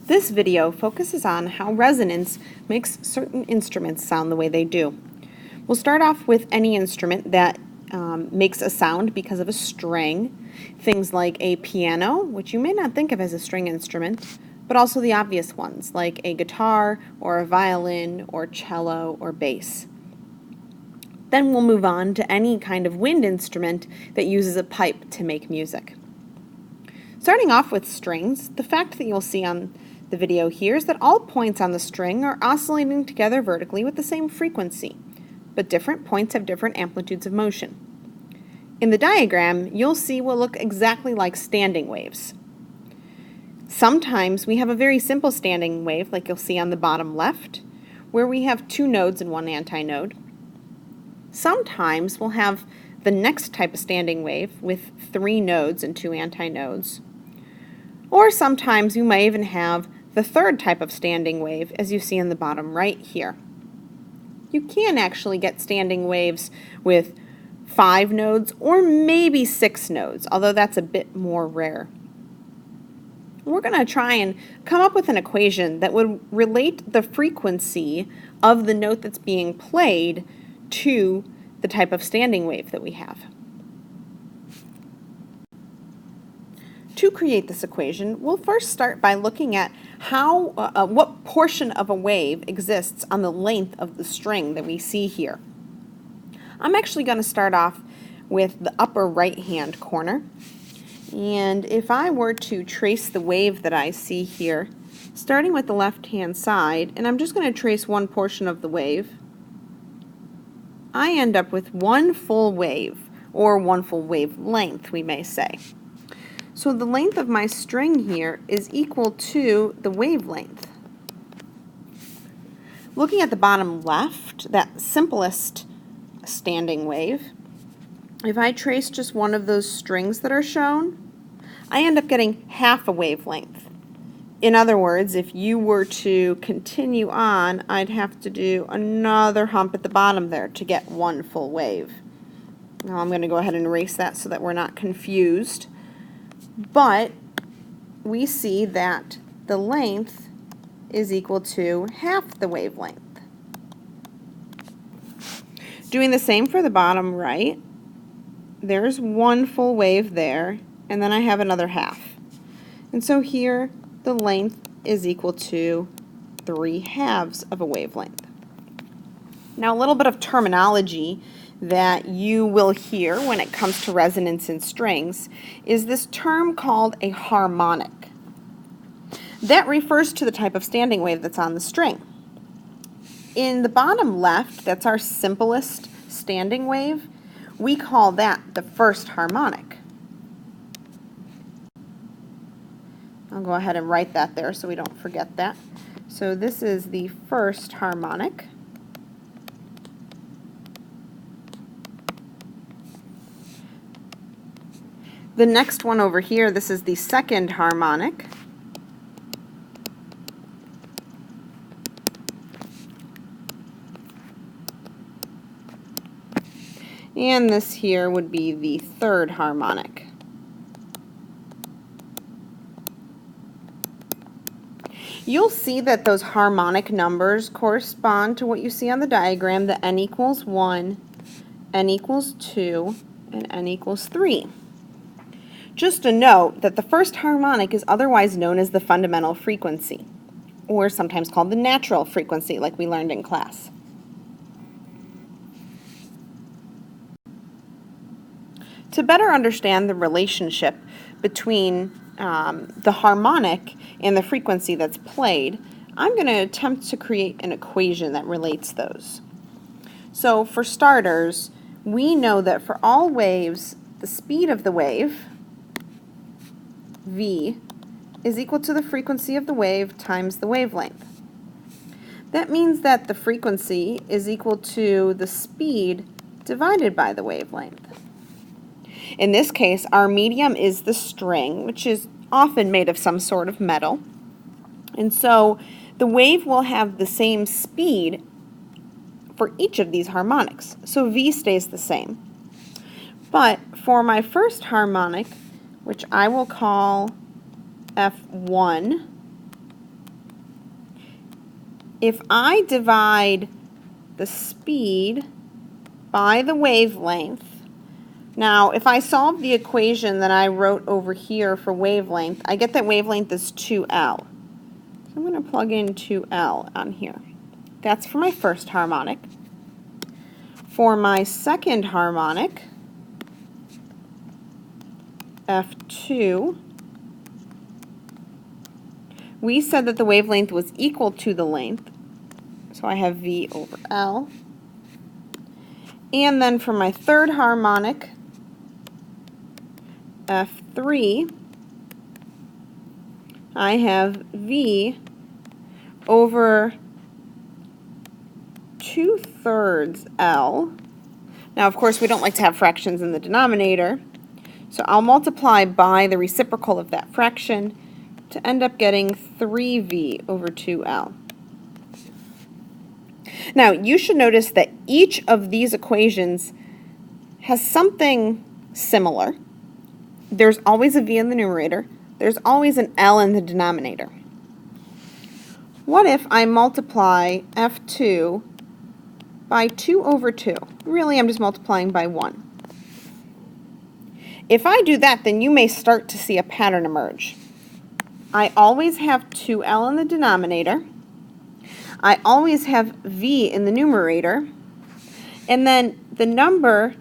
This video focuses on how resonance makes certain instruments sound the way they do. We'll start off with any instrument that makes a sound because of a string, things like a piano, which you may not think of as a string instrument, but also the obvious ones like a guitar or a violin or cello or bass. Then we'll move on to any kind of wind instrument that uses a pipe to make music. Starting off with strings, the fact that you'll see on the video here is that all points on the string are oscillating together vertically with the same frequency, but different points have different amplitudes of motion. In the diagram, you'll see what look exactly like standing waves. Sometimes we have a very simple standing wave, like you'll see on the bottom left, where we have two nodes and one antinode. Sometimes we'll have the next type of standing wave with three nodes and two antinodes. Or sometimes you might even have the third type of standing wave, as you see in the bottom right here. You can actually get standing waves with 5 nodes or maybe 6 nodes, although that's a bit more rare. We're going to try and come up with an equation that would relate the frequency of the note that's being played to the type of standing wave that we have. To create this equation, we'll first start by looking at what portion of a wave exists on the length of the string that we see here. I'm actually going to start off with the upper right-hand corner. And if I were to trace the wave that I see here, starting with the left-hand side, and I'm just going to trace one portion of the wave, I end up with one full wave, or one full wavelength, we may say. So the length of my string here is equal to the wavelength. Looking at the bottom left, that simplest standing wave, if I trace just one of those strings that are shown, I end up getting half a wavelength. In other words, if you were to continue on, I'd have to do another hump at the bottom there to get one full wave. Now I'm going to go ahead and erase that so that we're not confused. But we see that the length is equal to half the wavelength. Doing the same for the bottom right, there's one full wave there, and then I have another half. And so here, the length is equal to 3/2 of a wavelength. Now a little bit of terminology that you will hear when it comes to resonance in strings is this term called a harmonic. That refers to the type of standing wave that's on the string. In the bottom left, that's our simplest standing wave, we call that the first harmonic. I'll go ahead and write that there so we don't forget that. So this is the first harmonic. The next one over here, this is the second harmonic. And this here would be the third harmonic. You'll see that those harmonic numbers correspond to what you see on the diagram, the n equals 1, n equals 2, and n equals 3. Just a note that the first harmonic is otherwise known as the fundamental frequency, or sometimes called the natural frequency, like we learned in class. To better understand the relationship between the harmonic and the frequency that's played, I'm going to attempt to create an equation that relates those. So for starters, we know that for all waves, the speed of the wave, v, is equal to the frequency of the wave times the wavelength. That means that the frequency is equal to the speed divided by the wavelength. In this case, our medium is the string, which is often made of some sort of metal. And so the wave will have the same speed for each of these harmonics. So v stays the same. But for my first harmonic, which I will call F1, if I divide the speed by the wavelength, now if I solve the equation that I wrote over here for wavelength, I get that wavelength is 2L. So I'm going to plug in 2L on here. That's for my first harmonic. For my second harmonic, F2, we said that the wavelength was equal to the length, so I have V over L. And then for my third harmonic, F3, I have V over 2/3 L. Now, of course, we don't like to have fractions in the denominator, so I'll multiply by the reciprocal of that fraction to end up getting 3V over 2L. Now, you should notice that each of these equations has something similar. There's always a V in the numerator. There's always an L in the denominator. What if I multiply F2 by 2 over 2? Really, I'm just multiplying by 1. If I do that, then you may start to see a pattern emerge. I always have 2L in the denominator. I always have V in the numerator. And then the number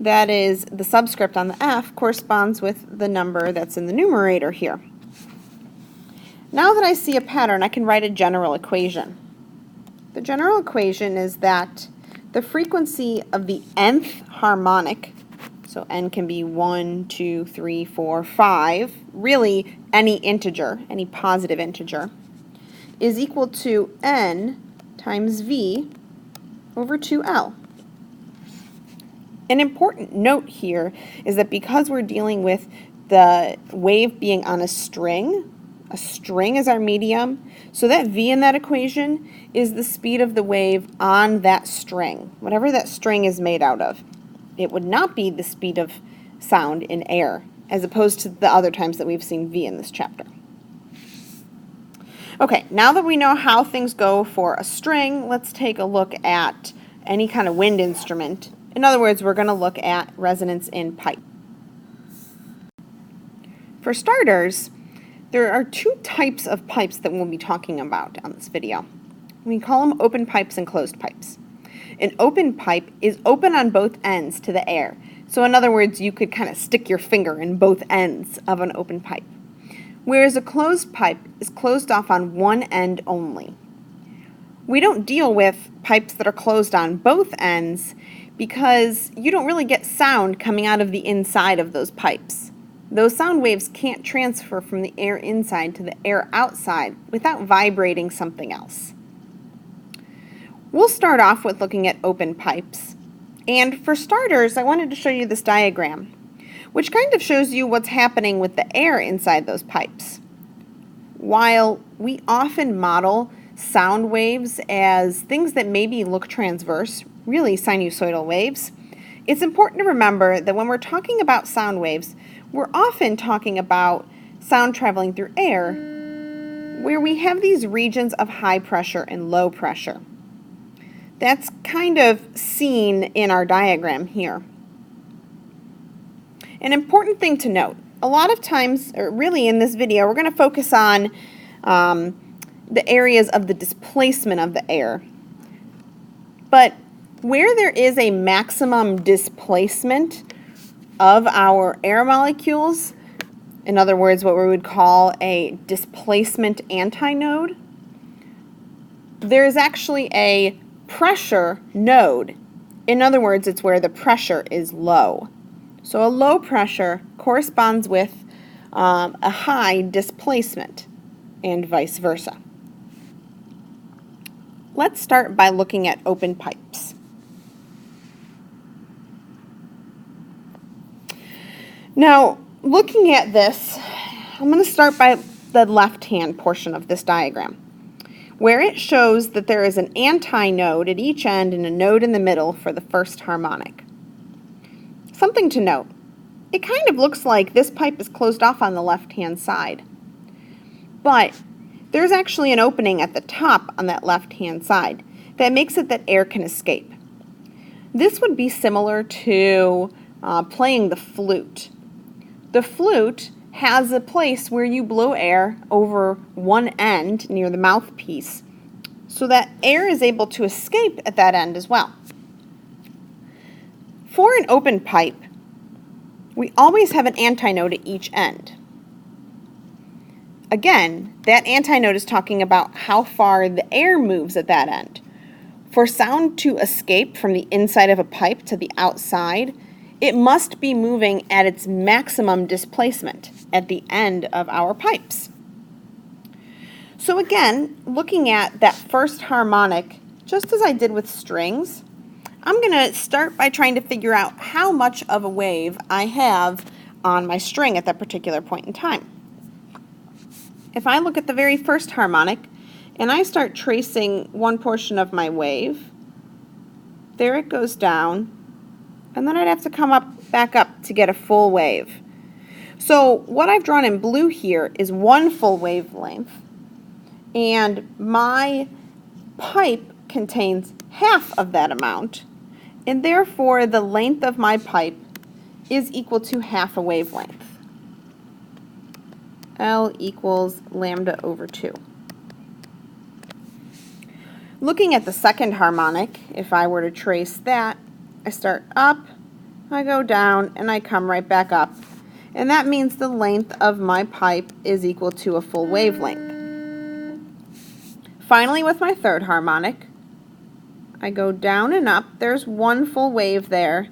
that is the subscript on the F corresponds with the number that's in the numerator here. Now that I see a pattern, I can write a general equation. The general equation is that the frequency of the nth harmonic, so n can be 1, 2, 3, 4, 5, really any integer, any positive integer, is equal to n times v over 2L. An important note here is that because we're dealing with the wave being on a string is our medium, so that v in that equation is the speed of the wave on that string, whatever that string is made out of. It would not be the speed of sound in air, as opposed to the other times that we've seen v in this chapter. Okay, now that we know how things go for a string, let's take a look at any kind of wind instrument. In other words, we're going to look at resonance in pipe. For starters, there are two types of pipes that we'll be talking about on this video. We call them open pipes and closed pipes. An open pipe is open on both ends to the air. So in other words, you could kind of stick your finger in both ends of an open pipe. Whereas a closed pipe is closed off on one end only. We don't deal with pipes that are closed on both ends because you don't really get sound coming out of the inside of those pipes. Those sound waves can't transfer from the air inside to the air outside without vibrating something else. We'll start off with looking at open pipes. And for starters, I wanted to show you this diagram, which kind of shows you what's happening with the air inside those pipes. While we often model sound waves as things that maybe look transverse, really sinusoidal waves, it's important to remember that when we're talking about sound waves, we're often talking about sound traveling through air where we have these regions of high pressure and low pressure. That's kind of seen in our diagram here. An important thing to note, a lot of times, or really in this video, we're going to focus on the areas of the displacement of the air. But where there is a maximum displacement of our air molecules, in other words, what we would call a displacement antinode, there is actually a pressure node. In other words, it's where the pressure is low. So a low pressure corresponds with a high displacement and vice versa. Let's start by looking at open pipes. Now, looking at this, I'm going to start by the left-hand portion of this diagram, where it shows that there is an antinode at each end and a node in the middle for the first harmonic. Something to note, it kind of looks like this pipe is closed off on the left-hand side. But there's actually an opening at the top on that left-hand side that makes it that air can escape. This would be similar to playing the flute. The flute has a place where you blow air over one end near the mouthpiece so that air is able to escape at that end as well. For an open pipe, we always have an antinode at each end. Again, that antinode is talking about how far the air moves at that end. For sound to escape from the inside of a pipe to the outside, it must be moving at its maximum displacement at the end of our pipes. So again, looking at that first harmonic, just as I did with strings, I'm going to start by trying to figure out how much of a wave I have on my string at that particular point in time. If I look at the very first harmonic and I start tracing one portion of my wave, there it goes down, and then I'd have to come back up to get a full wave. So what I've drawn in blue here is one full wavelength, and my pipe contains half of that amount, and therefore the length of my pipe is equal to half a wavelength. L equals lambda over 2. Looking at the second harmonic, if I were to trace that, I start up, I go down, and I come right back up. And that means the length of my pipe is equal to a full wavelength. Finally, with my third harmonic, I go down and up. There's one full wave there.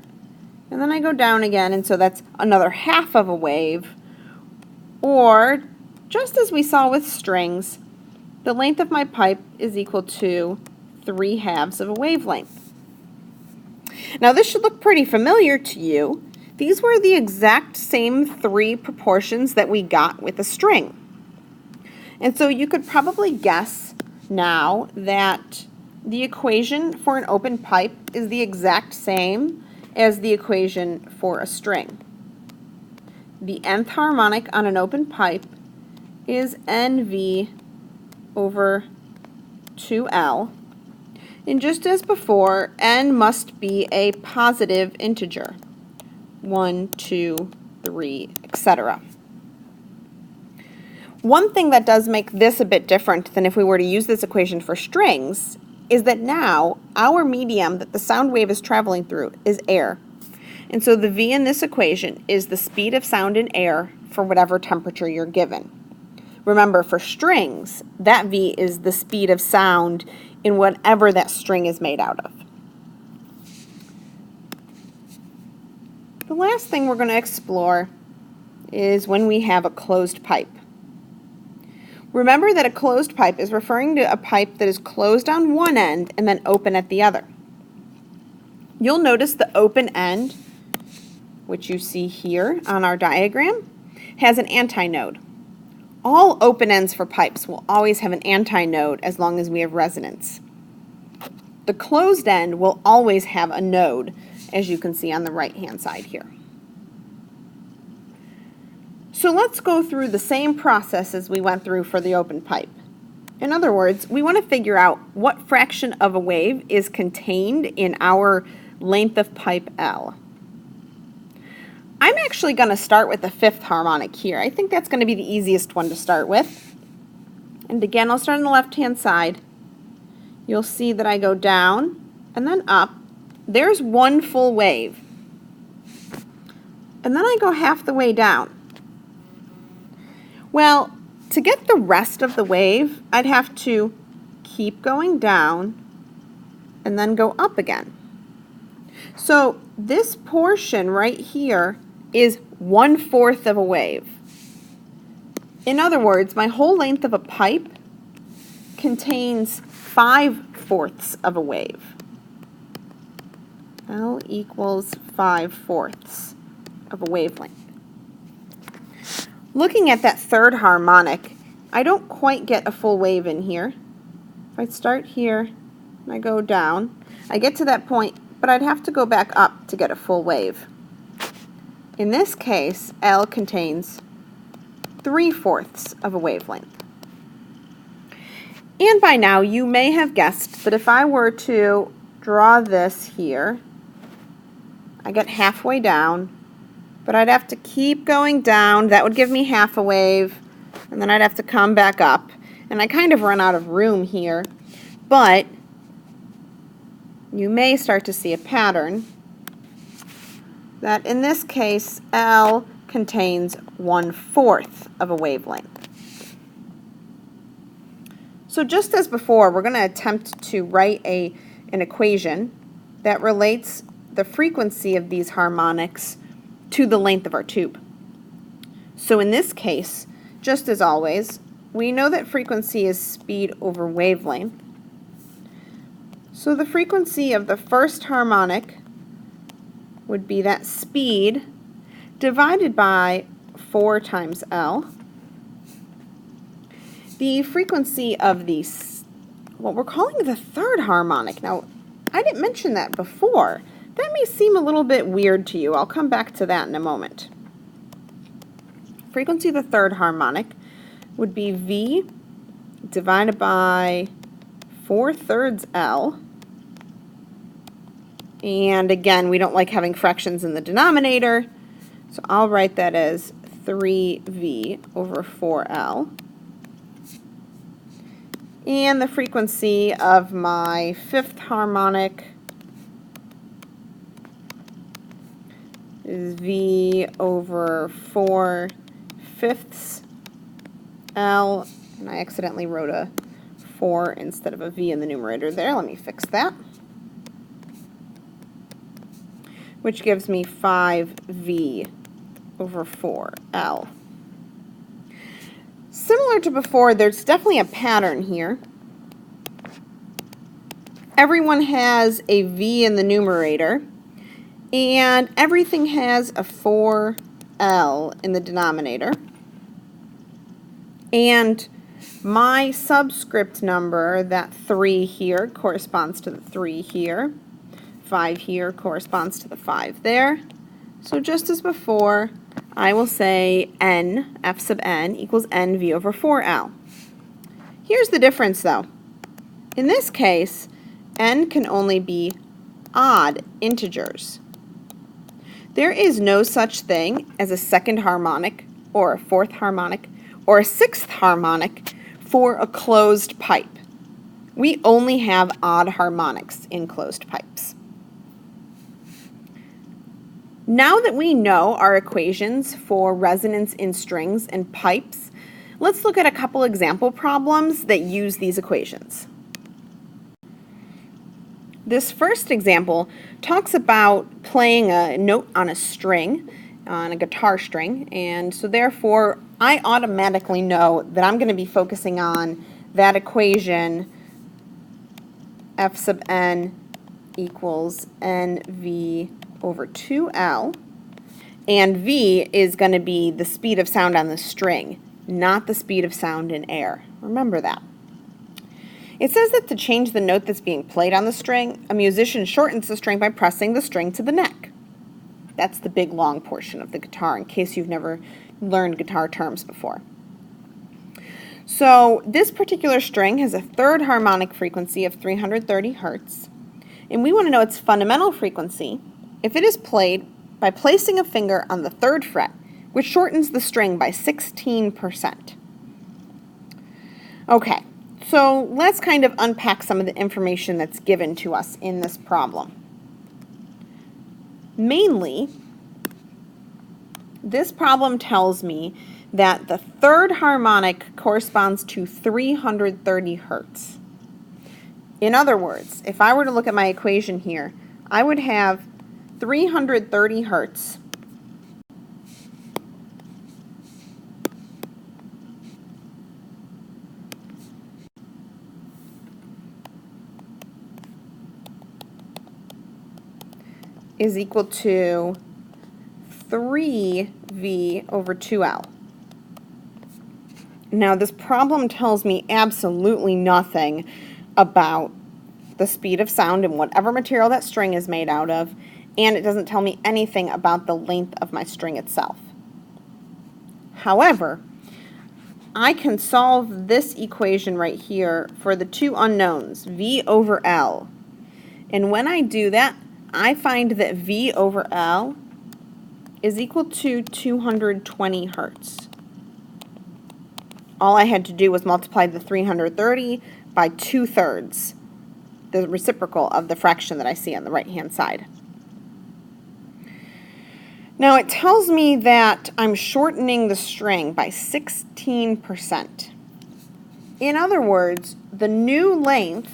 And then I go down again, and so that's another half of a wave. Or, just as we saw with strings, the length of my pipe is equal to 3/2 of a wavelength. Now this should look pretty familiar to you. These were the exact same three proportions that we got with a string. And so you could probably guess now that the equation for an open pipe is the exact same as the equation for a string. The nth harmonic on an open pipe is NV over 2L. And just as before, n must be a positive integer. 1, 2, 3, etc. One thing that does make this a bit different than if we were to use this equation for strings is that now our medium that the sound wave is traveling through is air. And so the v in this equation is the speed of sound in air for whatever temperature you're given. Remember, for strings, that v is the speed of sound in whatever that string is made out of. The last thing we're going to explore is when we have a closed pipe. Remember that a closed pipe is referring to a pipe that is closed on one end and then open at the other. You'll notice the open end, which you see here on our diagram, has an antinode. All open ends for pipes will always have an antinode as long as we have resonance. The closed end will always have a node, as you can see on the right-hand side here. So let's go through the same process as we went through for the open pipe. In other words, we want to figure out what fraction of a wave is contained in our length of pipe L. I'm actually going to start with the fifth harmonic here. I think that's going to be the easiest one to start with. And again, I'll start on the left-hand side. You'll see that I go down and then up. There's one full wave. And then I go half the way down. Well, to get the rest of the wave, I'd have to keep going down and then go up again. So this portion right here is 1/4 of a wave. In other words, my whole length of a pipe contains 5/4 of a wave. L equals 5/4 of a wavelength. Looking at that third harmonic, I don't quite get a full wave in here. If I start here and I go down, I get to that point, but I'd have to go back up to get a full wave. In this case, L contains 3/4 of a wavelength. And by now you may have guessed that if I were to draw this here, I get halfway down, but I'd have to keep going down. That would give me half a wave, and then I'd have to come back up. And I kind of run out of room here, but you may start to see a pattern that in this case L contains 1/4 of a wavelength. So just as before, we're going to attempt to write an equation that relates the frequency of these harmonics to the length of our tube. So in this case, just as always, we know that frequency is speed over wavelength. So the frequency of the first harmonic would be that speed divided by 4 times L. The frequency of what we're calling the third harmonic. Now, I didn't mention that before. That may seem a little bit weird to you. I'll come back to that in a moment. Frequency of the third harmonic would be V divided by 4/3 L. And again, we don't like having fractions in the denominator, so I'll write that as 3V over 4L. And the frequency of my fifth harmonic is V over 4/5 L, and I accidentally wrote a 4 instead of a V in the numerator there. Let me fix that. Which gives me 5V over 4L. Similar to before, there's definitely a pattern here. Everyone has a V in the numerator, and everything has a 4L in the denominator. And my subscript number, that 3 here, corresponds to the 3 here. 5 here corresponds to the 5 there. So just as before, I will say N, F sub N, equals NV over 4L. Here's the difference though. In this case, N can only be odd integers. There is no such thing as a second harmonic or a fourth harmonic or a sixth harmonic for a closed pipe. We only have odd harmonics in closed pipes. Now that we know our equations for resonance in strings and pipes, let's look at a couple example problems that use these equations. This first example talks about playing a note on a string, on a guitar string, and so therefore I automatically know that I'm going to be focusing on that equation F sub N equals NV over 2L, and V is going to be the speed of sound on the string, not the speed of sound in air. Remember that. It says that to change the note that's being played on the string, a musician shortens the string by pressing the string to the neck. That's the big long portion of the guitar, in case you've never learned guitar terms before. So this particular string has a third harmonic frequency of 330 Hertz, and we want to know its fundamental frequency if it is played by placing a finger on the third fret, which shortens the string by 16%. Okay, so let's kind of unpack some of the information that's given to us in this problem. Mainly, this problem tells me that the third harmonic corresponds to 330 Hertz. In other words, if I were to look at my equation here, I would have 330 Hertz is equal to 3V over 2L. Now this problem tells me absolutely nothing about the speed of sound in whatever material that string is made out of, and it doesn't tell me anything about the length of my string itself. However, I can solve this equation right here for the two unknowns, V over L. And when I do that, I find that V over L is equal to 220 hertz. All I had to do was multiply the 330 by 2/3, the reciprocal of the fraction that I see on the right-hand side. Now it tells me that I'm shortening the string by 16%. In other words, the new length,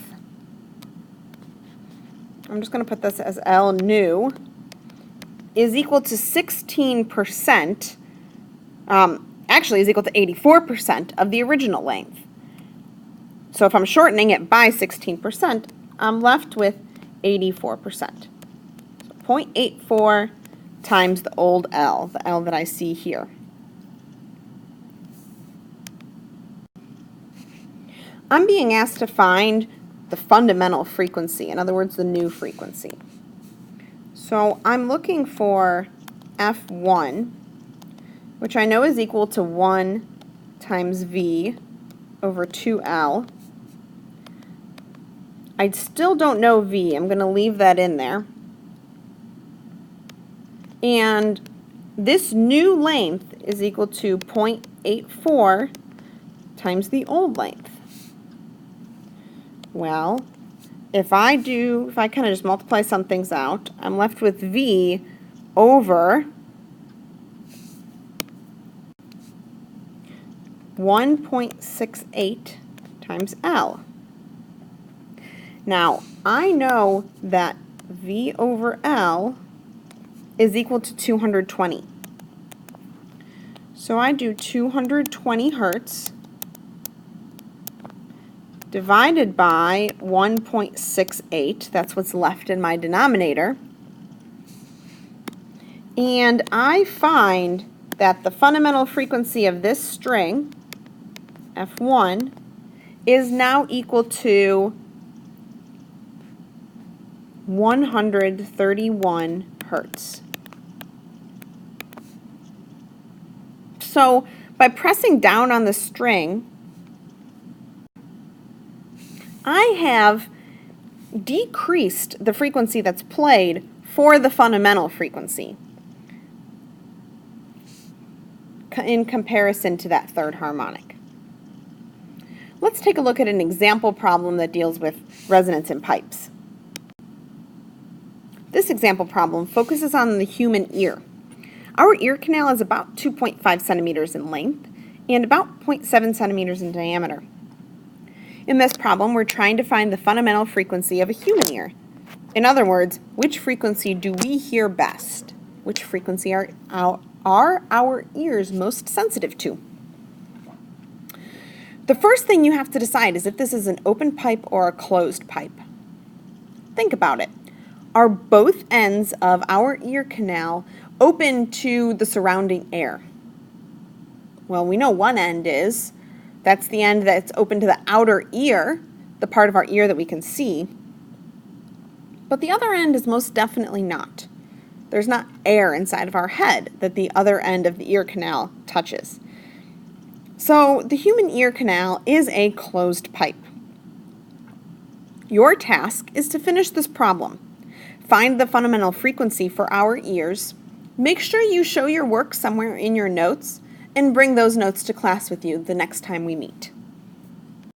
I'm just going to put this as L new, is equal to 16%, actually is equal to 84% of the original length. So if I'm shortening it by 16%, I'm left with 84%. So 0.84 times the old L, the L that I see here. I'm being asked to find the fundamental frequency, in other words, the new frequency. So I'm looking for F1, which I know is equal to 1 times V over 2L. I still don't know V. I'm going to leave that in there. And this new length is equal to 0.84 times the old length. Well, if I kind of just multiply some things out, I'm left with V over 1.68 times L. Now, I know that V over L is equal to 220. So I do 220 hertz divided by 1.68. That's what's left in my denominator. And I find that the fundamental frequency of this string, F1, is now equal to 131 hertz. So by pressing down on the string, I have decreased the frequency that's played for the fundamental frequency in comparison to that third harmonic. Let's take a look at an example problem that deals with resonance in pipes. This example problem focuses on the human ear. Our ear canal is about 2.5 centimeters in length and about 0.7 centimeters in diameter. In this problem, we're trying to find the fundamental frequency of a human ear. In other words, which frequency do we hear best? Which frequency are our ears most sensitive to? The first thing you have to decide is if this is an open pipe or a closed pipe. Think about it. Are both ends of our ear canal open to the surrounding air? Well, we know one end is. That's the end that's open to the outer ear, the part of our ear that we can see. But the other end is most definitely not. There's not air inside of our head that the other end of the ear canal touches. So the human ear canal is a closed pipe. Your task is to finish this problem. Find the fundamental frequency for our ears. Make sure you show your work somewhere in your notes and bring those notes to class with you the next time we meet.